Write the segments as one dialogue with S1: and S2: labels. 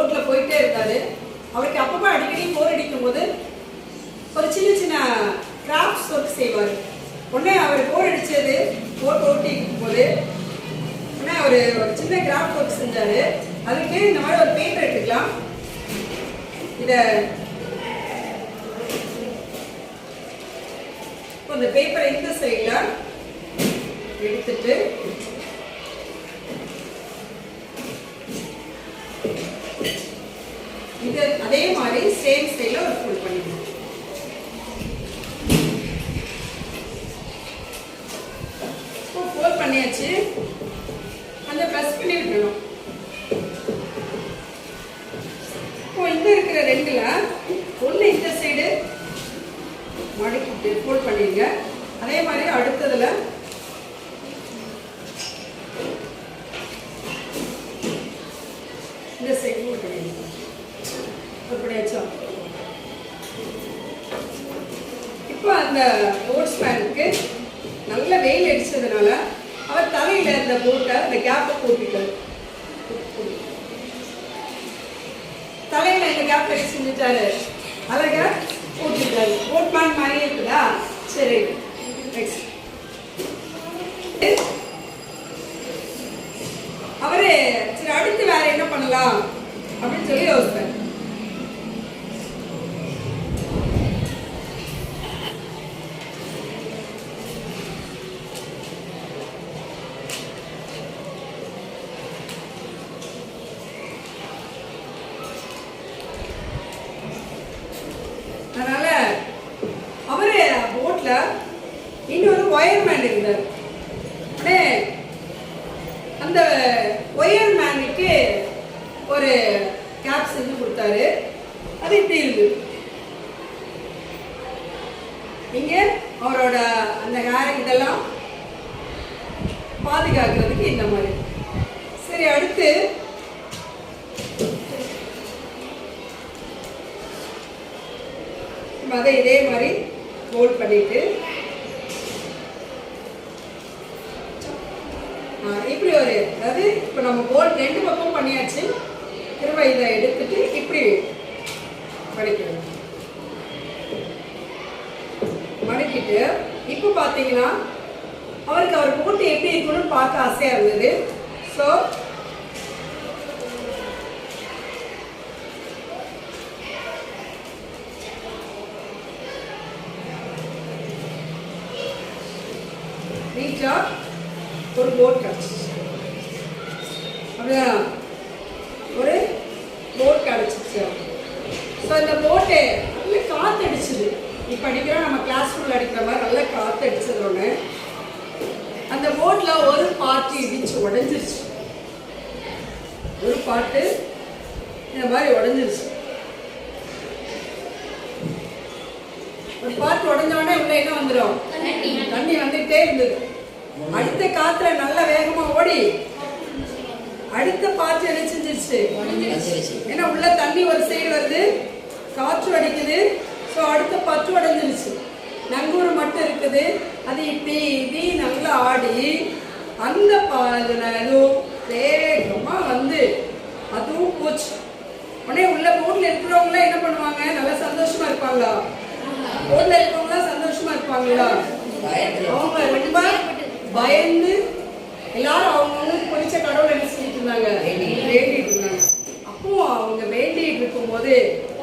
S1: போட்டில் போயிட்டே இருந்தார். அவருக்கு அப்பப்போ அடிக்கடி போர் அடிக்கும் போது ஒரு சின்ன சின்ன கிராஃப்ட்ஸ் ஒர்க் செய்வார். உடனே அவர் போர் அடித்தது போட் ஓட்டிக்கும் போது உடனே அவர் ஒரு சின்ன கிராஃப்ட் ஒர்க் செஞ்சார். அதுக்கு இந்த மாதிரி ஒரு பேப்பர் எடுத்துக்கலாம். இதை அந்த பேப்பரை இந்த சைடில் எடுத்துட்டு இது அதே மாதிரி சேம் சைடில் ஒரு ஃபுல் பண்ணிக்கணும். இப்போ ஃபோல்ட் பண்ணியாச்சு. அந்த ப்ரெஸ் பண்ணி விடணும். இப்போ இந்த இருக்கிற ரெண்டுல ஒன்று இந்த சைடு மடக்கிட்டு ஃபோல்ட் பண்ணிடுங்க. அதே மாதிரி அடுத்ததுல இந்த சைடு ஃபோல்ட் பண்ணிடுங்க. அப்படியாச்சா? இப்போ அந்த போட்ஸ்மேனுக்கு நல்ல வெயில் அடிச்சதுனால அவர் தலையில இந்த போட்டை அந்த கேப்பை போட்டுட்டார். தலையில இந்த கேப் எடுத்து செஞ்சுட்டாரு. அழகா போட்டுட்டாரு. போட்மேன் மாதிரி இருக்குதா? சரி, நெக்ஸ்ட் அவரு சரி அடுத்து வேற என்ன பண்ணலாம் அப்படின்னு சொல்லி யோசிப்பார். அதனால அவரு போட்ல இன்னொரு ஒயர்மேன் இருந்தார். அந்த ஒயர்மேனுக்கு ஒரு கேப் செஞ்சு கொடுத்தாரு. அது இப்படி இருக்கு. இங்க அவரோட அந்த ஹேர் இதெல்லாம் பாதுகாக்கிறதுக்கு இந்த மாதிரி. சரி, அடுத்து அதை இதே மாதிரி ஃபோல்ட் பண்ணிட்டு இப்படி ஒரு, அதாவது இப்போ நம்ம போல்ட் ரெண்டு பக்கம் பண்ணியாச்சு. திரும்ப இதை எடுத்துட்டு இப்படி மடிக்கணும். மடிக்கிட்டு இப்போ பார்த்தீங்கன்னா அவருக்கு அவர் போட்டு எப்படி இருக்கணும்னு பார்க்க ஆசையாக இருந்தது. ஸோ நீட்டா ஒரு போட் கிடச்சிச்சு. அப்படிதான் ஒரு போட் கிடச்சிச்சு. ஸோ இந்த போட்டு நல்ல காற்று அடிச்சுது. இப்போ அடிக்கிறோம் நம்ம கிளாஸ் ரூமில் அடிக்கிற மாதிரி நல்ல காற்று அடிச்சது. ஒன்று அந்த போட்டில் ஒரு பாட்டு இடிச்சு உடஞ்சிருச்சு. ஒரு பாட்டு இந்த மாதிரி உடஞ்சிருச்சு. ஒரு பாட்டு உடஞ்சோடனே உள்ள என்ன வந்துடும்? தண்ணி வந்துட்டே இருந்தது. அடுத்த காத்துல நல்ல வேகமா ஓடி அடுத்த பாட்டு என்ன செஞ்சிருச்சு? ஏன்னா உள்ள தண்ணி ஒரு சைடு வருது, காற்று அடிக்குது. ஸோ அடுத்த பாட்டு உடஞ்சிருச்சு. நங்கூர் மட்டும் இருக்குது. அது இப்படி இப்படி நல்லா ஆடி அந்த இதுவும் வேகமா வந்து அதுவும் போச்சு. உடனே உள்ள போட்ல இருக்கிறவங்களாம் என்ன பண்ணுவாங்க? நல்லா சந்தோஷமா இருப்பாங்களா? போட்ல இருக்கிறவங்களாம் சந்தோஷமா இருப்பாங்களா? அவங்க ரொம்ப பயந்து எல்லாரும் அவங்களுக்கு பிடிச்ச கடவுளை என்ன செஞ்சுட்டு இருந்தாங்க? வேண்டிட்டு இருந்தாங்க. அப்போ அவங்க வேண்டிட்டு இருக்கும் போது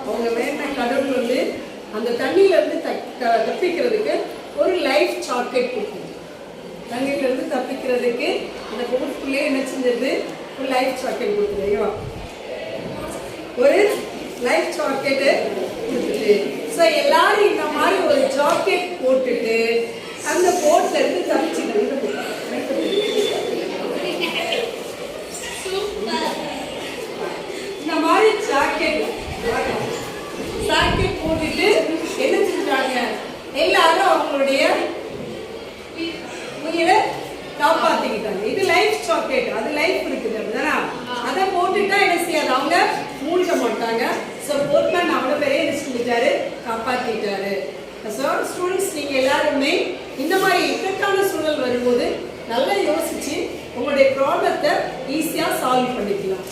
S1: அவங்க வேண்ட கடவுள் வந்து அந்த தண்ணியில இருந்து தப்பிக்கிறதுக்கு ஒரு லைஃப் ஜாக்கெட் கொடுக்குது. தண்ணியில இருந்து தப்பிக்கிறதுக்கு அந்த போட்டுக்குள்ளே என்ன செஞ்சது? ஒரு லைஃப் ஜாக்கெட் கொடுக்குது. ஒரு லைஃப் ஜாக்கெட்டு கொடுத்துட்டு ஸோ எல்லாரும் இந்த மாதிரி ஒரு ஜாக்கெட் போட்டுட்டு அந்த போட்ல இருந்து தப்பிச்சுக்கிறது. இந்த மாதிரி ஜாக்கெட் போட்டுட்டு என்ன செஞ்சாங்க? எல்லாரும் அவங்களுடைய உயிரை காப்பாத்திக்கிட்டாங்க. இது லைஃப் ஜாக்கெட், அது லைஃப் இருக்குது. அப்படிதானா? அதை போட்டுட்டா என்ன செய்யாது? அவங்க மூழ்க மாட்டாங்க. ஸோ போட்மேன் அவ்வளோ பேரே என்ன செஞ்சுட்டாரு? காப்பாற்றிட்டாரு. ஸோ ஸ்டூடெண்ட்ஸ், நீங்கள் எல்லாருமே இந்த மாதிரி இக்கட்டான சூழல் வரும்போது நல்லா யோசிச்சு உங்களுடைய ப்ராப்ளத்தை ஈஸியாக சால்வ் பண்ணிக்கலாம்.